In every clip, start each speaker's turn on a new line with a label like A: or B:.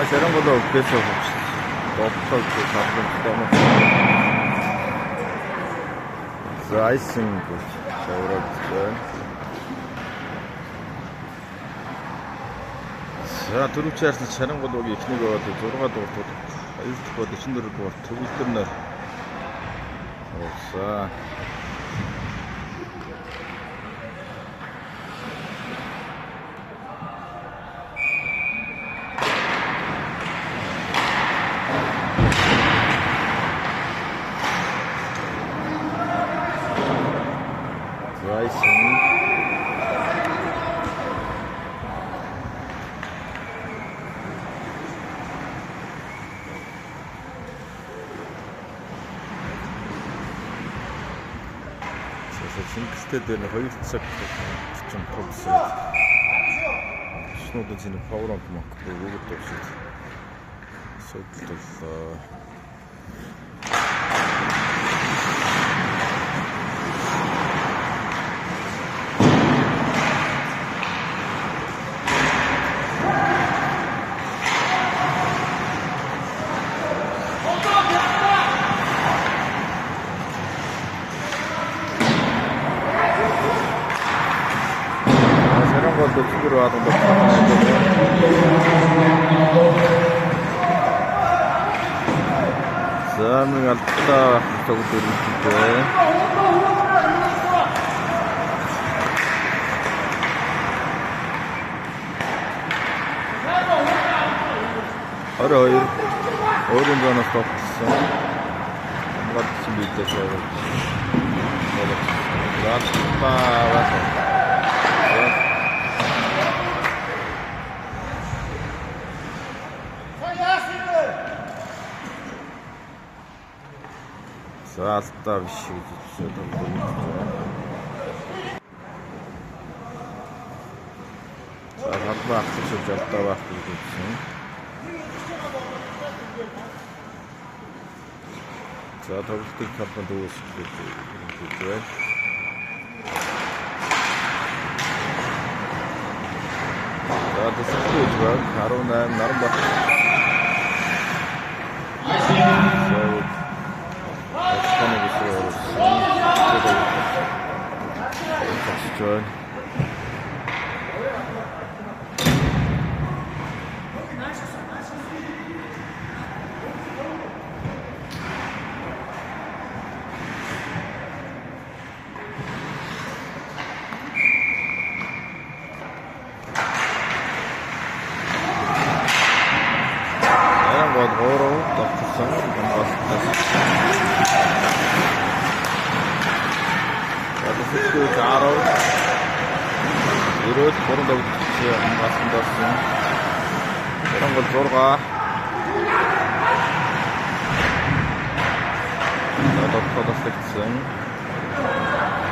A: 저런 것도 그래서 없어 그 라이싱 저렇게 자 두루치에서 저런 것도 여기 있는 거 같아. 저러가도 또 이거 신들을 거 두고 있던데. 자 싱크스테드는 허일짝 좀 터졌어요. 신호도 지는 파워랑크만 그리고 이것도 없이 서울도 있어. 또 집으로 와서 또 쌈을 갖다 저것도 이렇게 어려워요. 어른 전화 없어. 같이 준비 있어서 왔다 와서 Оставший что-то будет. Сахарбах все жартавах будет. За тогтыг хатна дүүс гэдэг. За тэсэлж баг 18 наран баг. Good. 이런 보는다고 맞습니다. 이런 걸 들어가. 더 섹션.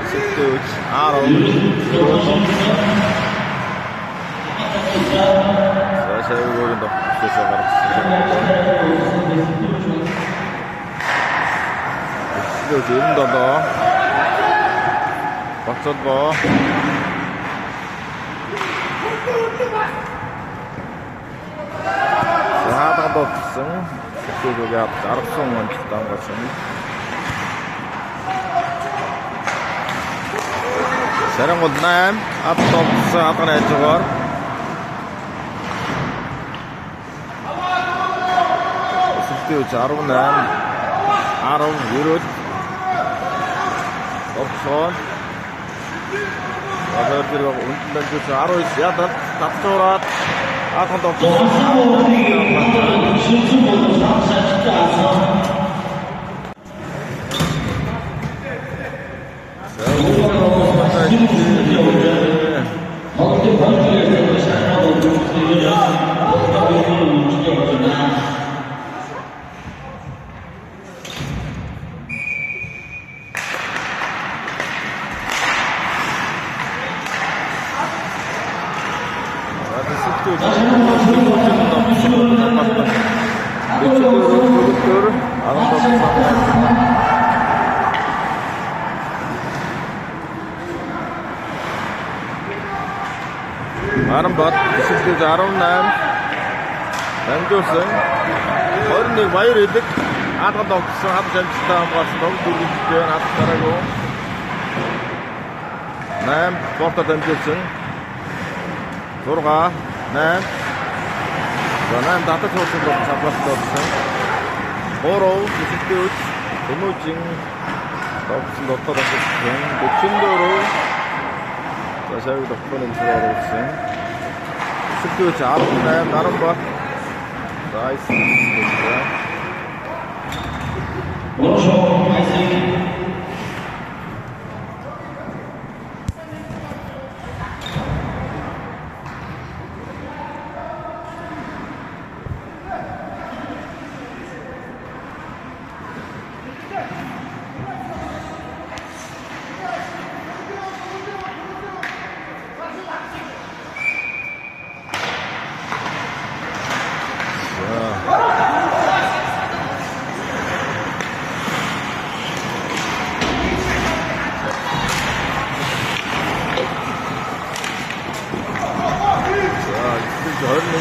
A: 섹션 아로. 자, 세우고 더 시작 더. 박전 더. 하다가 없음 그쪽에 아랍송은 비슷한 것은 저런 것 남 앞도 없어 아까 저거 스티우 자로 남 아랍 위로 없어 아버지가 운전 저 아로 있어야 답도라 아까도 Arm bat, this is the arm now. дамжуулсан. 21 баяр идэг. Хаалганд огцсон хад амжилттай хамгаалсан дөрөв дөрвөлтэй хад дараагүй. 8 спортоор дамжуулсан. 6 8 за 8 татаж хурдан хамгаалсан дөрвсөн. 3 хэсэгтэй Тэмүжин тогтсон дотоод авсан 44 за сая дотоод нэмсэн оруулсан. Хэсэгтэй 18 Наранбат Райс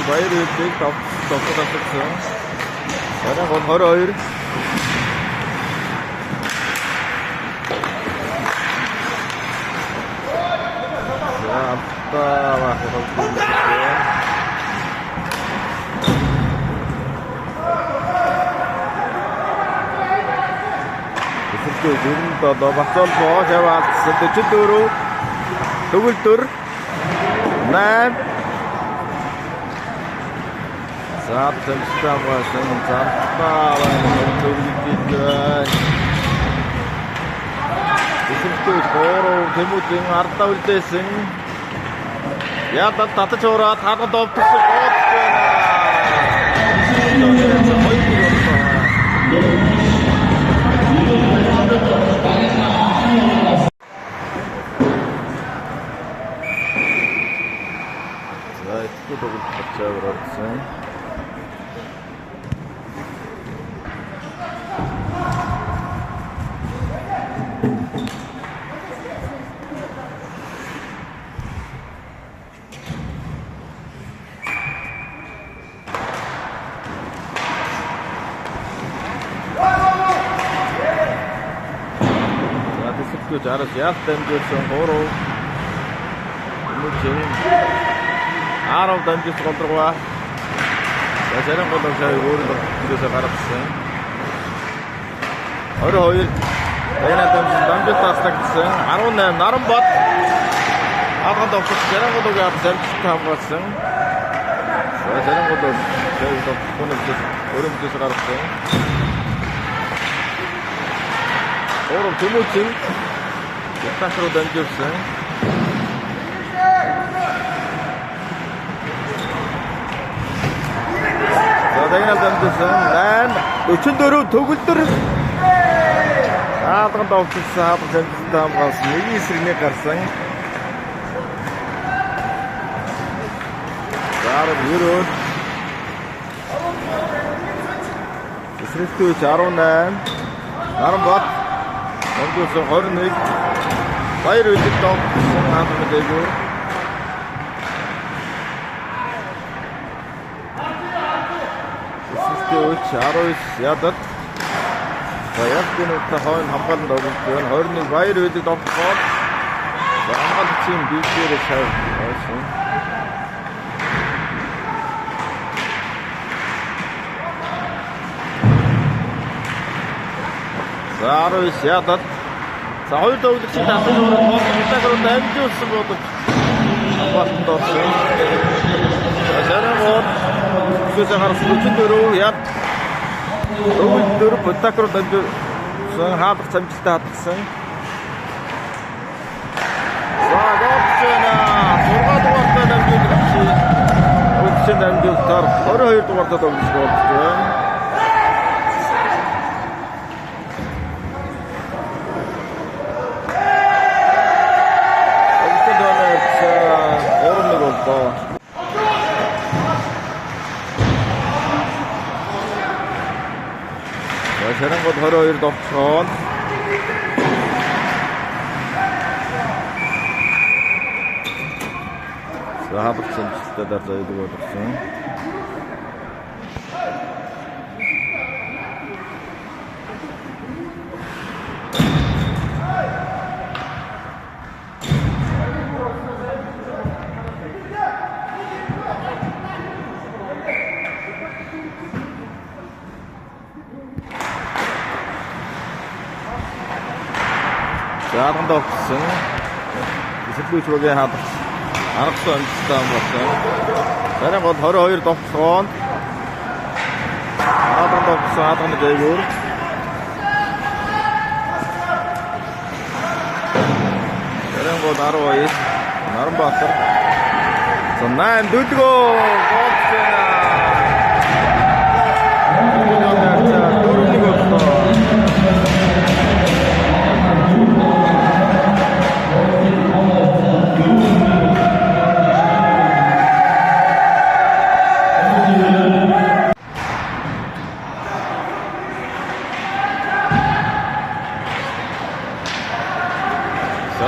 A: баяр үйлдэл тогтоод авсан. Дараа гол 22. За автаа хавцсан. Эсвэл зөвхөн доо бацол боож аваалцсан 44. Төгөлдөр 8 за тэмцээн болсон зартаа төгөлдөг. Эсвэлтэй бороо Тэмүжин ардаа үлдээсэн. Ядад татаж ураад хаалганд овтсон гол байна. За ихтэй тоглолт болчихсон. Жаргал яах дамжуулсан 3 Тэмүжин 10 дамжуулсан голрогоо. За зарим гол сая өөрөө дээрээс гаргасан. 22 Дайна дамжуулсан таслагдсан 18 Наранбат хаалганд огцсон зарим голыг амжилттай хамгаалсан. За зарим гол сая төгсгөнөөс өөрөө дээрээс гаргасан. 3 Тэмүжин Тасруу дамжуулсан. За Дайна дамжуулсан 8 44 төгөлдөр хаалганд овцсон хаалганд дамжуулсан хамгаалсан. Нэг эсрэг нэг гарсан. Зарав ерөөл эсрэгтэй 18 Наранбат дамжуулсан 21 баяр үйлдэл тогтсон хаалганд дээгүүр. Эсвэлтэй 19 ядад. За ядгынуудаа хойно хамгаалалт өгсөн 21 баяр үйлдэл тогтсон. За хамгаалагчийн бийгээр шав байсан. За 19 ядад. За хоёр тоглогчид татаж ураад хоолтойгоор дамжуулсан бодож хамгаалтанд орсон. Зарим гол хүсээс гарсан 44 яд төгөлдөр Бутакруу дамжуулсан хаалгач амжилттай хатсан. За голчна 6 дугаартай дамжуулсан. Үдшин дамжуулсаар 22 дугаартай тоглож байна. Шарангод 22 довцсон. За хавцсан ч гэдэг зайдаг болсон. хаалганд огцсон. Эсэлгүүч багийн хаалгач аргатай амжилттай болсон. Зарим гол 22 довтлогоонд хаалганд огцсон хаалганы дээгүүр. Зарим гол 12 Наранбаатар. За 8 дөлгөө голцоо.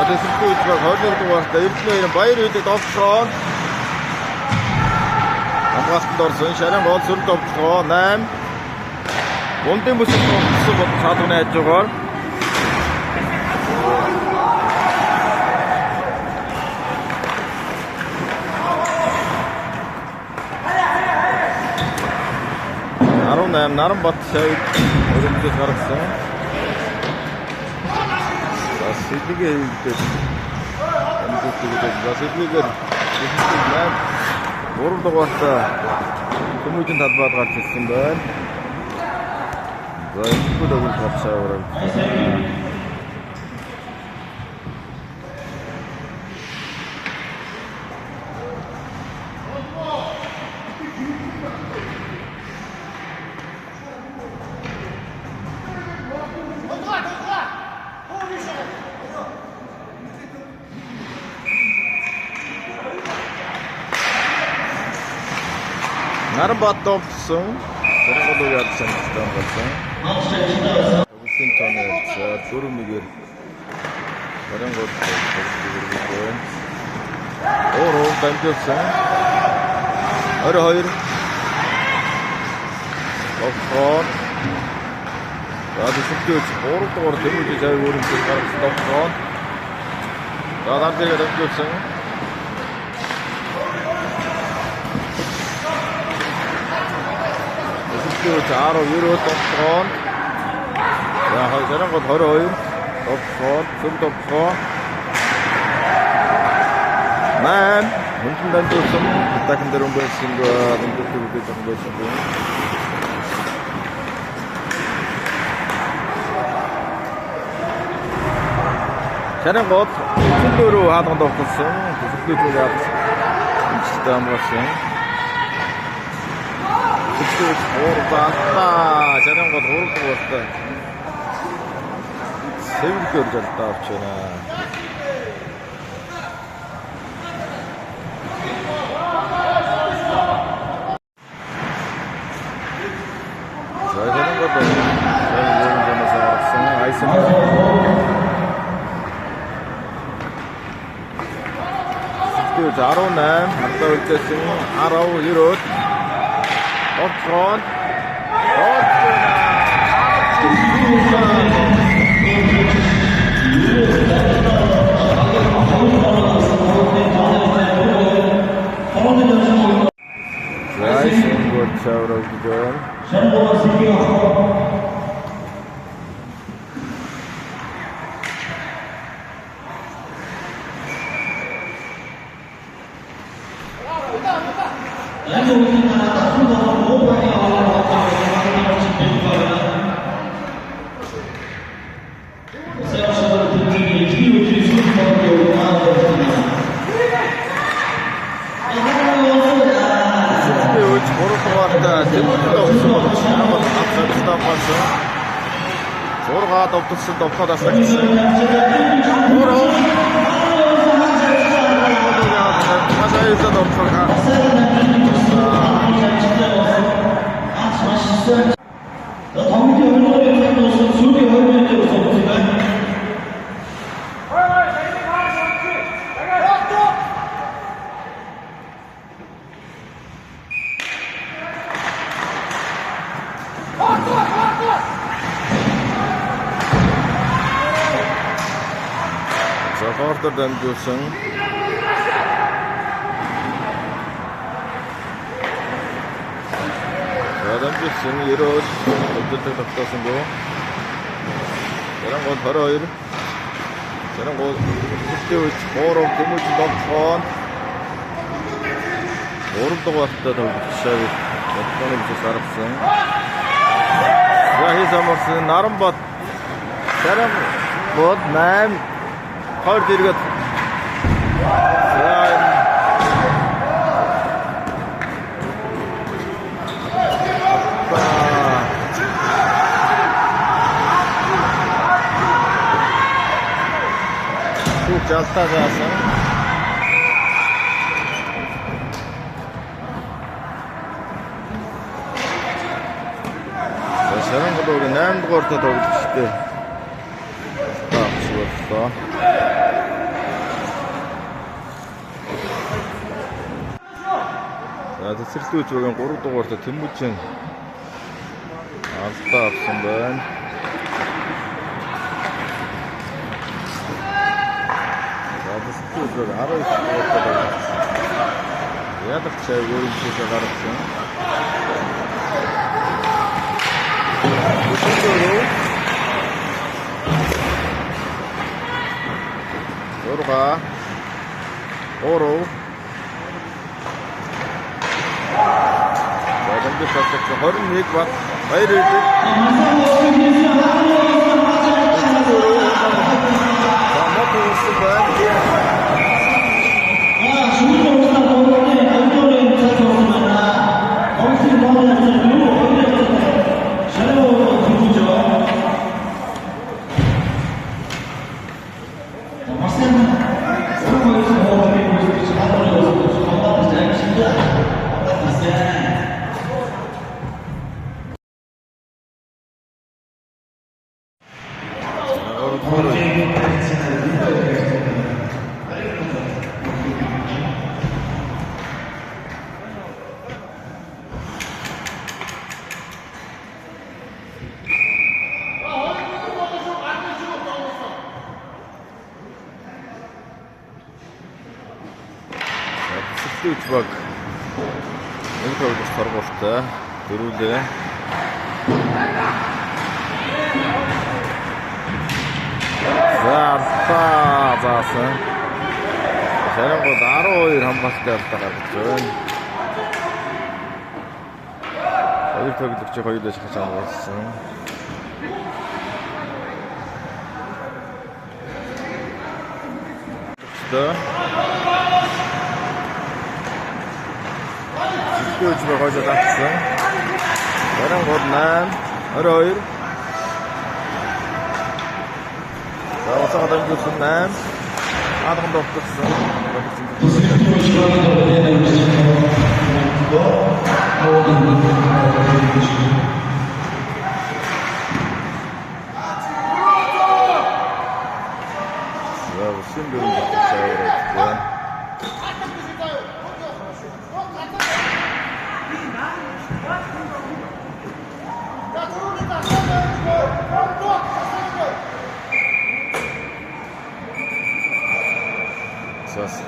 A: Эсэлгүүч баг 22 дугаартай Эрдэнэ баяр үдэг довтлогоонд хамгаалтанд орсон. Шарин гол сүр довтлогоо 8 Гундын бүсэд тогтсон бодол хаалганы хажуугаар Наранбат шавд өрөмжөд гаргасан. Сэдвигээ хийгдэж сэдвигээр 3 дугаартай Төмөжин талбайд гарч ирсэн байна. За энэ бүлэг гарчаа. Наранбат довтлсон. Зарим гол яадсан болсон. Өгсөн тоног за 4-1-ээр зарим гол тогтсон. Ороо дамжуулсан. 22 довтлоо. За эсэлгүүч 3 дугаар Төмөжин цай өрөмжөд гаргасан довтлоо. За дараагаар дамжуулсан. Эсэлгүүч 19 довтлоо. За зарим гол 22 довтлоо, сүм довтлоо. 8 хүнтэн дамжуулсан. Дахин дээр өнгөрсөн байсан. Шарин гол сүлдөрөө хаалганд довтлсон. Эсэлгүүч яасан. Эцэстээ амгалсан. Эсэлгүүч урдаалтаа. Шарин гол 3 дугаартай. Сэвэр жалтаа авч байна. За шарин гол айсан. Эсэлгүүч 18 хандаа үлдээсэн 19 Оцгон. Зайсан гол чаврал гол. Довтлсон довтлоод асагсан. Ороо. Хасаиса довтлоо. Ордер дамжуулсан. Дамжуулсан 90 өдөртөг тогтоосон гоо. Зарим гол 22 Жарангууд хөлтөөж 3 Тэмүүжин тоглосон. 3 дугаар хатад тоглолцоо. Японы бүс гаргасан. Яхи самарсан Наранбат Жарангууд 8 2 дэргэд. Жалтаа заасан. Жарангууд 8 дугаар хатад тоглолцоо. Боллоо. За цэцэрлэгч багийн 3 дугаарт Тэмүүжин алдаа авсан байна. За цэцэрлэгч баг 19 дугаарт ядагч өөрийнхөө гаргасан. Орга Оро Бадамд тасч 21 бат баяр үйдэг. Цэцэрлэгч баг нэг тоглолт сургуультай дөрүүлээ. Заасан. Жарангууд 12 хамгаалалттай алдаа гаргаж байна. Хоёр тоглогч хоёулаа шахаж авсан. Цэцэрлэгч баг хоёулаа татсан. Жарангууд 8 22 Оцоод амжилт 8 адганд тогтсон.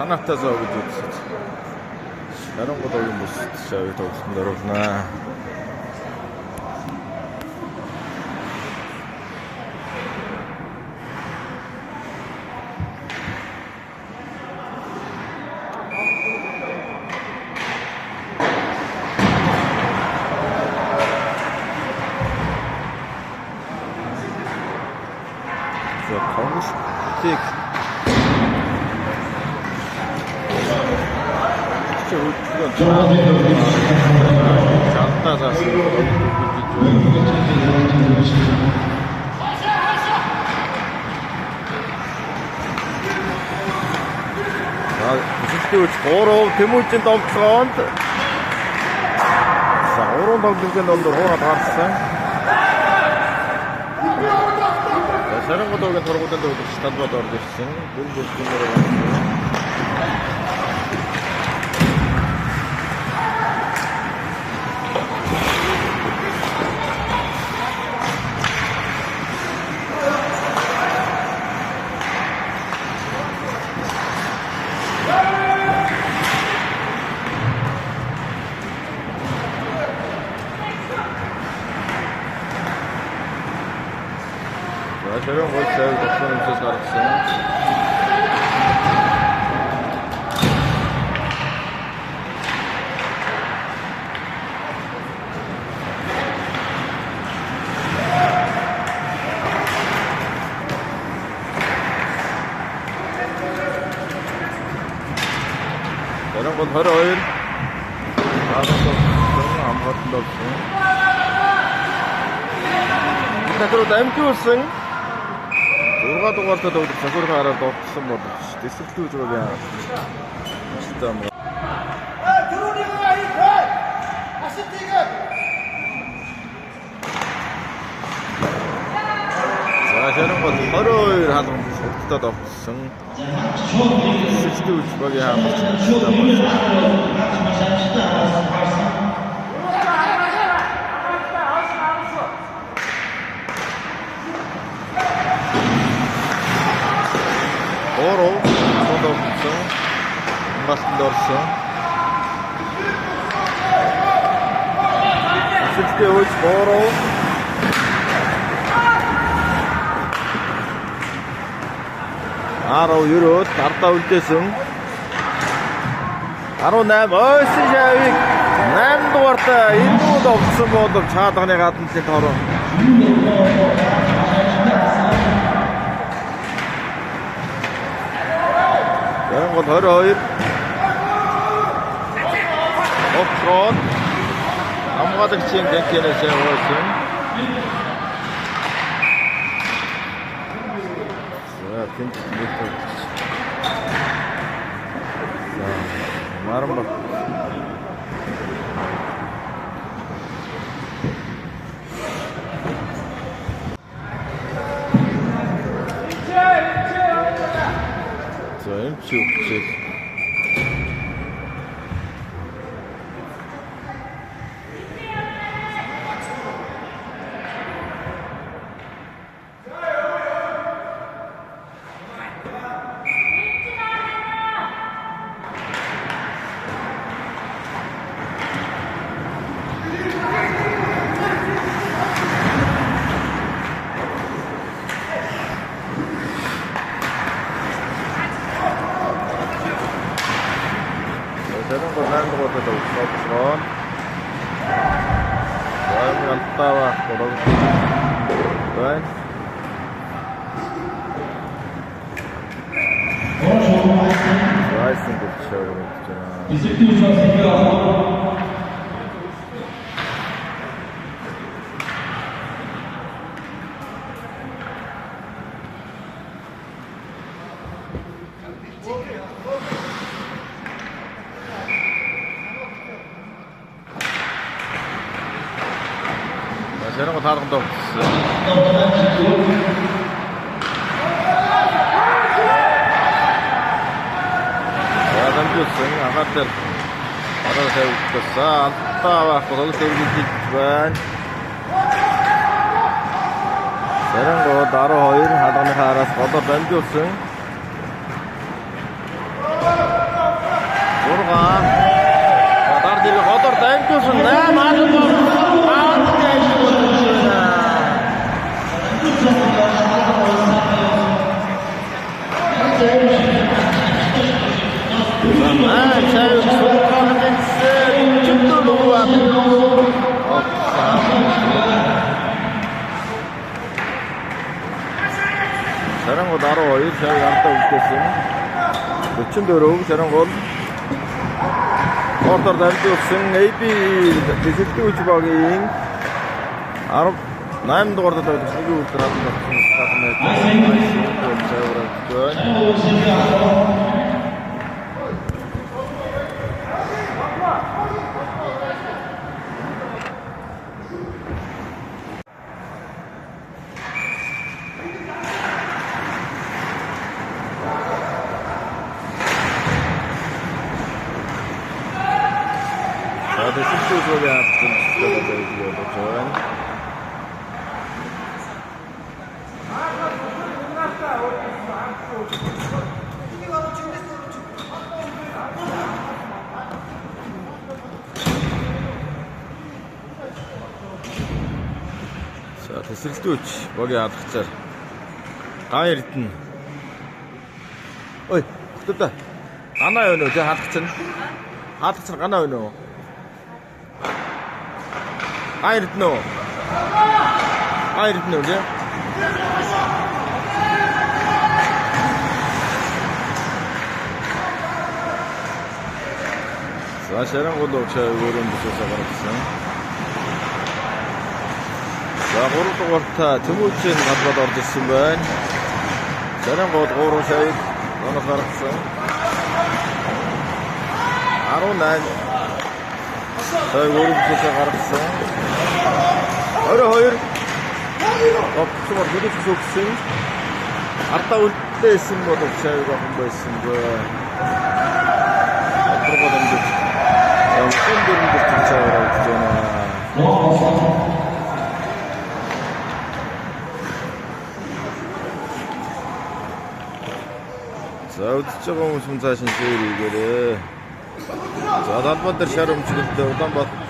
A: Санаатай зав гэж үзсэн. Жарангууд юм бус шавь тоглосон дөрөвнө. За комш тик Жантаа заасан. Цэцэрлэгч 3 Тэмүүжин тоглоонд. За 3 тоглолтын дондор хуураад гарсан. Жарангууд өгөн тургуудад өгч талбад орж ирсэн. Гүн бүлгүүнээр Жарангууд цайг болсон юмсаас гаргасан. 저런 건 화려해. 아무것도 없어. 자, 그러다 MQ승. 누가 또 같아도 저거를 알아도 없어. 뭐, 디스트 쪽이야. 진짜 뭐. 자, 저런 건 화려해. 하던 없다도 없어. 스티브 주박이 하고 진짜 멋있어. Boro, sonda opção, bastante dorsão. 68, Boro. Aro Euro, Tarta үлдээсэн. 18, Ойсижавик 8 дугаартай энэ овцсон болов чаадганы гаднын тоороо. Яран гол 22. Окрон. Хамгаалагчийн гэнхэнээс явуулсан. За, тэнт метр. За, марам ба. Чук-чук. 저런 거 하는 것도 없어. 와이프 갔다와 걸어서. right? 좋아했으면 그렇죠. 저런 거 다른 것도 없어. 자, 던졌어. 아가들. 알아서 세우겠어. 아빠와 고도를 세우기 직전. 저런 거 따로 허일 하다니 알아서 고도 던졌어. 돌아가. 자, 다른 집에 고도를 던졌어. 네, 맞은 거. 잘 속하는 데 춤도 놓아도 저런 거 나로 어이 잘 양다 웃겠음 춤도 저런 건 ortadan diyorsun neydi dizikli uçbağın arab naim de ortada dizikli ultradan ada situ saja sudah video bocoran. За тэсрэлтүүч богийн алгацаар гаан эрдэнэ. Ой, хөтөдөө. Ганаа юу нөө тэ хаалгацсан. Хаалгацсан ганаа юу нөө. Айртно. Айртно ле. За шарангууд чай өөрөнд бисээс гаргасан. За 3 дугаартай Тэмүүжийн гадаад орж ирсэн байна. Шарангууд 3 шайг оноо гаргасан. 18 шай өөрөнд бисээс гаргасан. 22 Оптимор хөдөлж өгсөн. Ардаа үлдээсэн бол шайг авах байсангүй. Отрогод амжиж. Самсын дөрөнд дэрч чавраа гэж байна. За үдчихэж байгаа хүмүүс нь цааш нь шеэр хийгээрэй. За Улаанбаатар шар өмчлөлтөд Улаанбаатар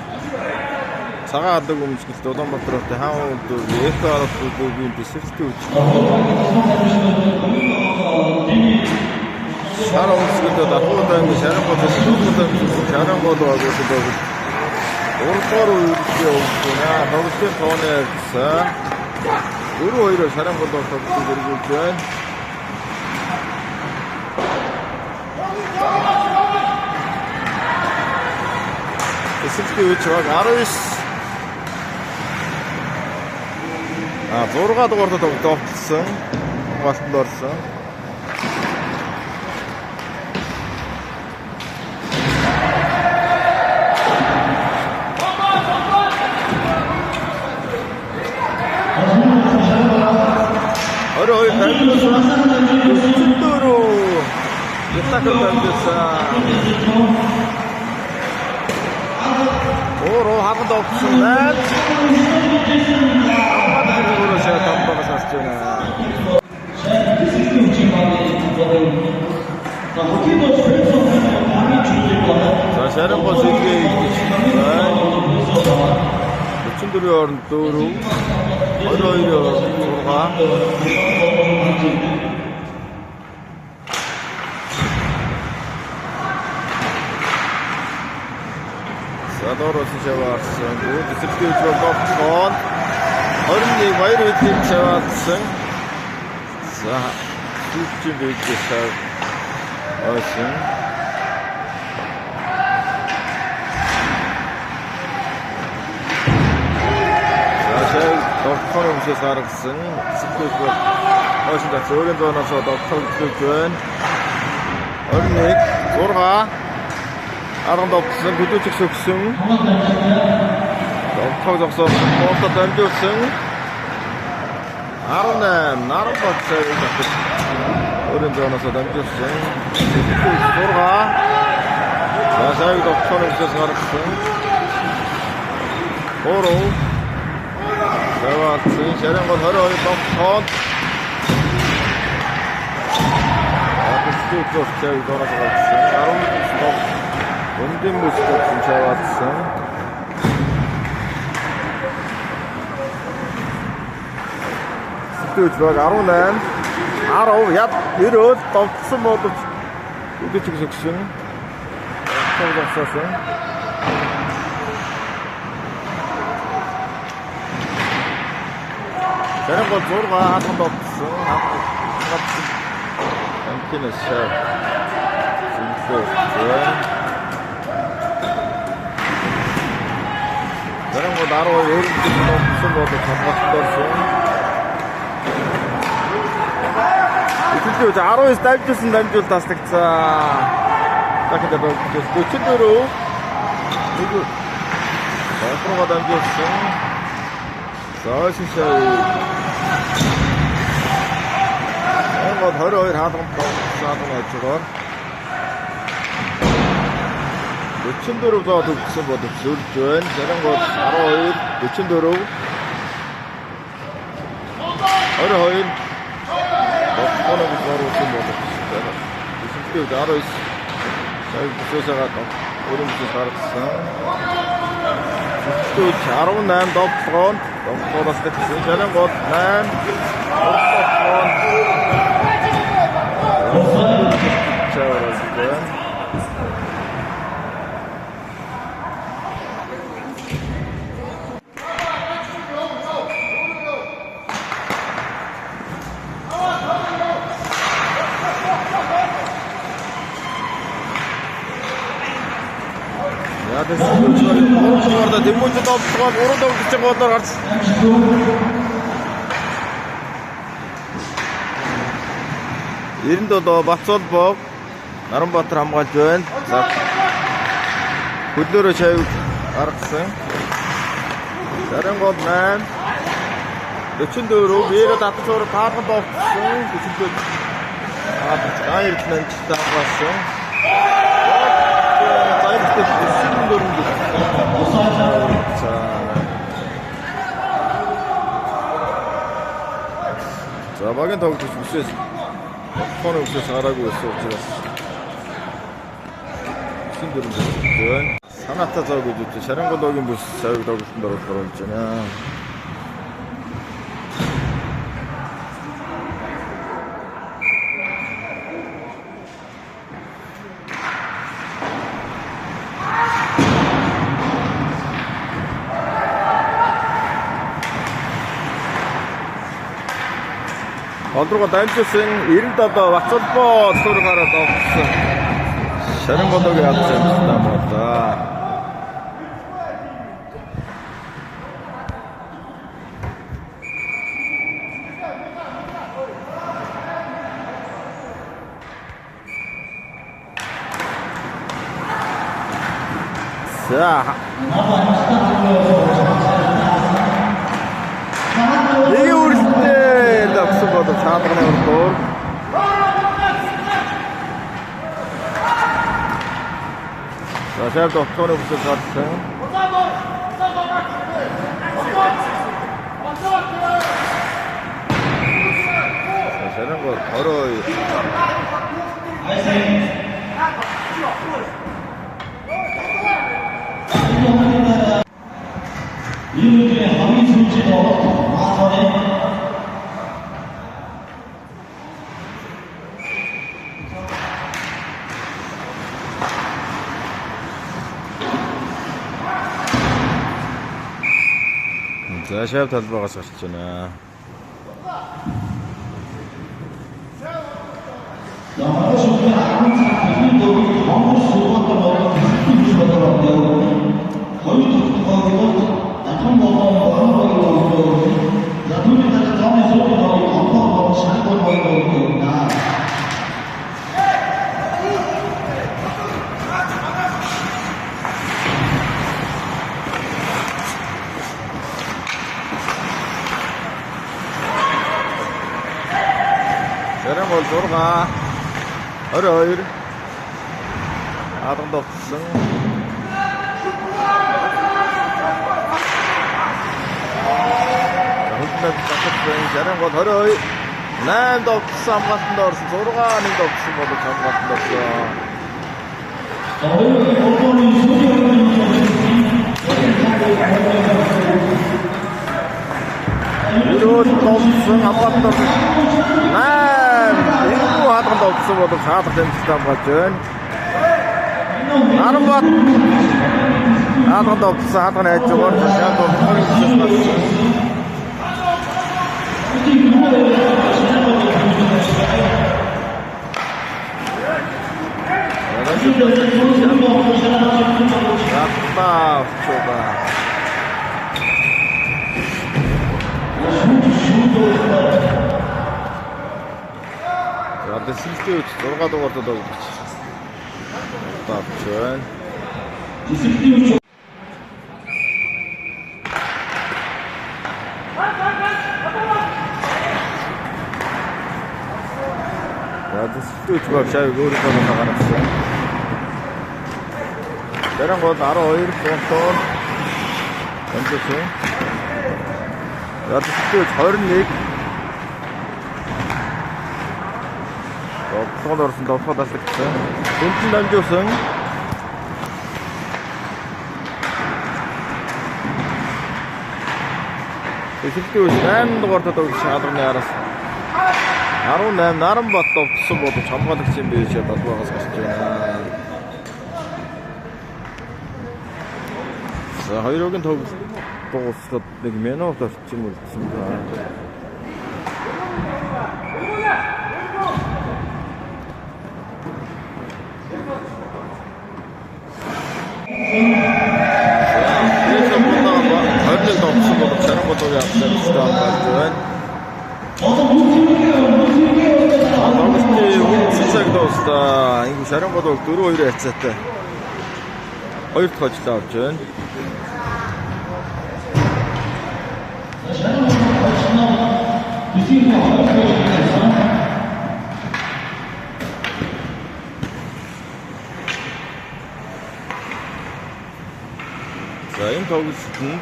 A: цагаан алдаг өмчлөлтөд Улаанбаатартай хаан өдөр эко аргагүй дэвсэлтийн үуч. Шар өмчлөлтөд ахуйтай шарангууд шарангууд агуулдаг. Урдгаар үеийн өмчлөлтөө хавцын тооны ярьсан. 4-2 шарангууд тоглож иргүүлж байна. Эсэлтийн үеч баг 19 6 дугаард тогтсон. Галтанд орсон. Орой дамжуулсан. Чөтгөрөө. Ятахан дамжуулсан. Ороо хагад огсон байна. Амбат шээ тамбагаас гарч байна. За шарангууд сэлгээ хийж байна. 44 орнд 4 22 6 Задороос шаваарсан. Дэсэлтийн үеч болчихсон. 21 баяр үеийн шаваарсан. За сүүчийн дэжсээ ойсон. За шав доктор өмсөс гаргасан. Дэсэлтийн үеч ойсон даа зөөрийн зооноос доктор өмсөж байна. 21 6 Арганд овцсон хөдөөчг сөгсөн. Довтог зогсоод боолто дамжуулсан. 18 нарбат цайг өөрийн зооноос дамжуулсан. 6 За сайг довтог өмсөс гаргасан. 3 Заваалсан шарангууд 22 довтог. Дэсэлтийн цайг дорож гаргасан. 19 Өндөм бүсгүйч чаваадсан. Сэтгүүлч баг 18 10 яд 90 довтсон боловч үдчих сөгсөн. Тавлассан. Тэрнгод 6 хатан довтсон. Амтинас шаа. Синхээ. Тэрнгод 12 өргөдсөн боловч хамгаалалт орсон. Эцэг 19 дамжуулсан таслагдсан. Дахиад болчихсон. 44 Батруу дамжуулсан. Саашишээ. Энгод 22 хаалганд тоглосон ажгаар 44 зоод өгсөн боловч сүрж байна. Зарангууд 12 44 22 Батруу зориулсан боловч эсэлтийн 19 сая бүсээсээ өрөмжөс гаргасан. Эсэлтийн 18 довтлогоонд довтлогоос тэгсэн. Зарангууд 8 За тэсэлдүүч орда дэмүүжид овцгоо 3 давж голоор гарч. Эрэнд одоо Бацолбог Наранбаатар хамгаалж байна. За хөдлөөрөө шавь гаргасан. Зарим гол 8 44 биеэ татцоор таалганд овцсон. Тэсэлдүүч Гаярд нэмжтэй хамгаалсан. За багийн тоглож үсээс тооны үсээс гараагүй байсан учраас шинэ дүрмж байна. Санаатай зав гэж үгүй Шарангологийн бүс савиг тоглолтод оруулж байна. Олдрого дамжуулсан 97 Бацолбоо төр гараад овцсон. Шарангологийн авч явсан болоо. За 이게 우리 때 낙서보다 사단에 올고 자, 제가 손에 붙여 놨어요. 자, 저런 거 걸어요.
B: 이분들의 항의 손질도 마선에
A: 자, 샵 달바가 썼잖아. 저런 걸 돌아가. 어려. 아동도 없어. 저런 거 더러 난도 없어 안 같은데 없어 돌아가 아닌도 없어 모두 참 같은데 없어 이런 없어 안 같은데 없어 난 일부 하던도 없어 모두 가서 재밌다 안 같은 나는 뭐 하던도 없어 하던 애 쪽으로 다시 한번 허리 붙였어 아빠 좁아 자, 실제 돌아가도 가도 아빠 전 나도 스튜 주각 샤이 우리 거는 나가놨어. 내랑 거 나로 이렇게 또 던졌어. 나도 스튜 저런 얘기. 더 넣었습니다. 더 다시 됐어. 돈진 던졌어. 스튜 시간 더 걸었다 샤도네 알았어. 나름 나름밖에 없어 모두 전부 다 지금 몇시였다 돌아가서 가셨잖아. 자, 하이로긴 더 보고 있었 내기면 없다 싶지 못했습니다. 그래서 보다가 절대도 없어 보고 저런 것도 앞서는 시도한 것 같은. 너무 쉽게 시작도 없다. 이거 저런 것도 들어오려 했었대. 어이 터치다 없죠. За энэ тоглолтод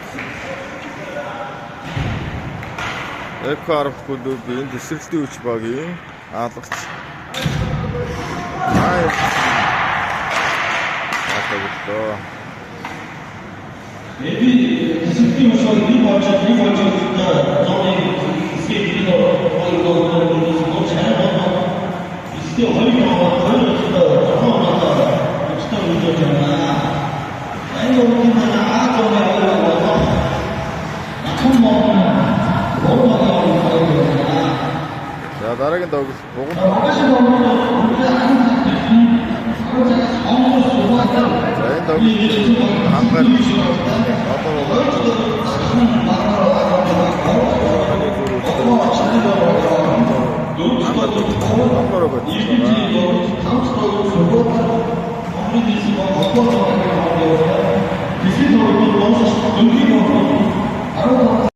A: Экварфкудын тесрэлтийн хүч багийн алгач. тоглолтоо.
B: Maybe discipline was on the watch of the zoning escape the channel. It's still holding on the
A: 자, 다르긴 더 보고. 자, 더 한간
B: This is